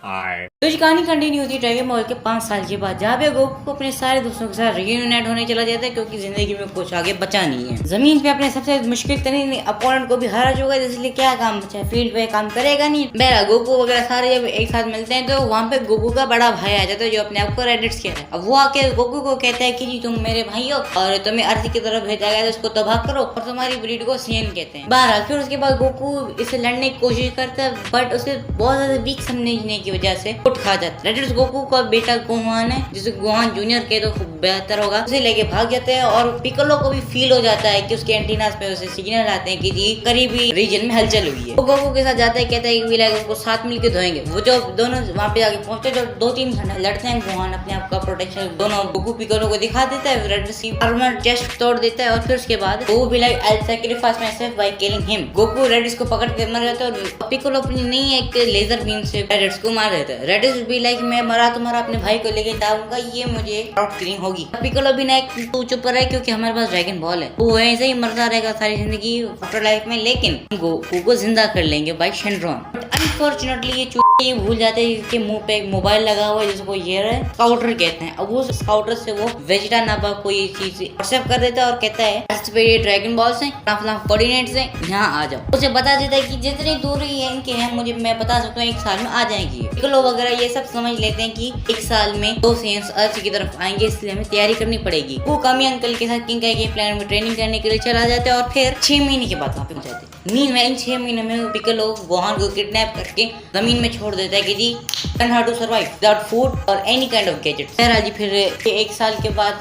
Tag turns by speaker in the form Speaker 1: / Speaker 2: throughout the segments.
Speaker 1: तो ये कहानी कंटिन्यू होती है ड्रैगन बॉल के 5 साल के बाद, जहाँ पे गोकू को अपने सारे दोस्तों के साथ रियूनाइट होने चला जाता है क्योंकि जिंदगी में कुछ आगे बचा नहीं है। जमीन पे अपने सबसे मुश्किल तरीन अपोनेंट को भी हारा चुका है, इसलिए क्या काम बचा है, फील्ड पे काम करेगा नहीं। बहरा गोकू वगैरह सारे जब एक साथ मिलते हैं तो वहाँ पे गोकू का बड़ा भाई आ जाता है जो अपने आप को रेडिट्स कहता है। अब वो आके गोकू को कहता है कि जी तुम मेरे भाई हो और तुम्हें अर्थ की तरफ भेजा गया है, उसको तबाह करो और तुम्हारी ब्रीड को सीएन कहते हैं। बहरहाल फिर उसके बाद गोकू इसे लड़ने की कोशिश करता है बट उसे बहुत ज्यादा वीक समझने की वजह से उठ खा जाता है। रेडिट्स गोकू का बेटा गोहान है, जिसे गोहान जूनियर के तो बेहतर होगा, उसे लेके भाग जाते हैं और पिकोलो को भी फील हो जाता है कि उसके एंटीनास पे उसे सिग्नल आते हैं कि जी करीबी रीजन में हलचल हुई है। वो गोकू के साथ जाता है, कहता है कि उसको साथ मिलकर धोएंगे। वो जो दोनों वहाँ पे जाके पहुंचते जो 2-3 घंटे लड़ते हैं, गोहान अपने आप का प्रोटेक्शन दोनों गोकू पिकोलो को दिखा देता है, रेडिट्स की आर्मर चेस्ट तोड़ देता है और फिर उसके बाद वो भी like I sacrifice my self by killing him. Goku रेडिट्स को पकड़ के मर जाता है और पिकोलो अपनी नई एक लेजर बीम से रेडिट्स को मार देता है। रेडिट्स भी लाइक मैं मरा तुम्हारा अपने भाई को लेके जाऊंगा, ये मुझे प्राउड फीलिंग होगी। पिकोलो भी ना तू चुप रहा है क्योंकि हमारे पास ड्रैगन बॉल है, वो ऐसे ही मरता रहेगा सारी जिंदगी आफ्टर लाइफ में, लेकिन गोकू को जिंदा कर लेंगे बाय शेनरॉन। बट अनफॉर्चुनेटली ये भूल जाते हैं इसके मुंह पे एक मोबाइल लगा हुआ है जिसको ये स्काउटर कहते हैं। अब वो स्काउटर से वो वेजिटा नापा कोई चीज एक्सेप्ट कर देता है और कहता है ये ड्रैगन बॉल्स हैं, कोऑर्डिनेट्स हैं, यहाँ आ जाओ। उसे बता देता है कि जितनी दूरी है इनके हैं मुझे मैं बता सकता हूँ 1 साल में आ जाएंगी। पिकोलो वगैरह ये सब समझ लेते हैं कि 1 साल में 2 सेंस अर्थ की तरफ आएंगे, इसलिए हमें तैयारी करनी पड़ेगी। वो कामी अंकल के साथ किंग के प्लान में ट्रेनिंग करने के लिए चला जाता है और फिर 6 महीने के बाद वहाँ पे पहुंच जाते हैं। मीन में इन 6 महीने में पिकोलो गोहान को किडनैप करके जमीन में छोड़ देता है कि जी learn how to survive without food or any kind of gadgets। जी फिर 1 साल के बाद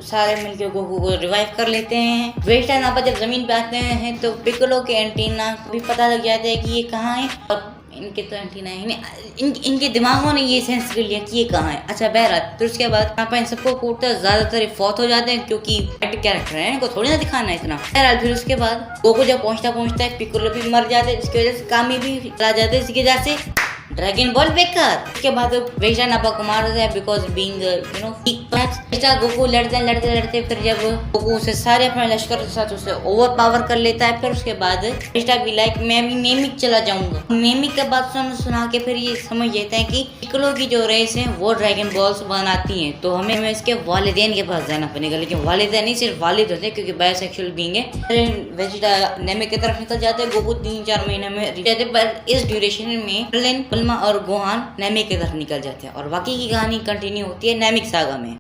Speaker 1: सारे मिलकर गोकू को रिवाइव कर लेते हैं। वेजिटा नापा जब जमीन पे आते हैं तो पिकोलो के एंटीना भी पता लग जाता है कि ये कहाँ है और इनके तो एंटीना है इनके दिमागों ने ये सेंस कर लिया कि ये कहाँ है। अच्छा बहरहाल फिर उसके बाद यहाँ पर इन सबको कूटते ज्यादातर फौत हो जाते हैं क्योंकि कैरेक्टर है, इनको थोड़ी ना दिखाना है इतना। बहरहाल फिर उसके बाद गोकू जब पहुंचता है पिकोलो भी मर जाते हैं, जिसकी वजह से कामी भी चला जाते हैं, इसकी वजह से ड्रैगन बॉल बेकार। उसके बाद वेजिटा नापा को मार देता है बिकॉज बीइंग वेजिटा गोकू लड़ते फिर जब गोकू उसे सारे अपने लश्कर के साथ उसे ओवर पावर कर लेता है। फिर उसके बाद वेजिटा भी लाइक मैं भी मेमिक चला जाऊंगा। मेमिक के बाद सुना के फिर ये समझ लेते हैं कि पिकोलो की जो रेस है वो ड्रैगन बॉल्स बनाती है, तो हमें इसके वालिदैन के पास जाना पड़ेगा। लेकिन वालिदैन नहीं सिर्फ वालिद होते हैं क्योंकि बायोसेक्सुअल बीइंग है। वेजिटा नेमिक की तरफ निकल जाते हैं, गोकू 3-4 महीने में पर इस ड्यूरेशन में और गोहान नेमिक की तरफ निकल जाते हैं और बाकी की कहानी कंटिन्यू होती है नेमिक सागा में।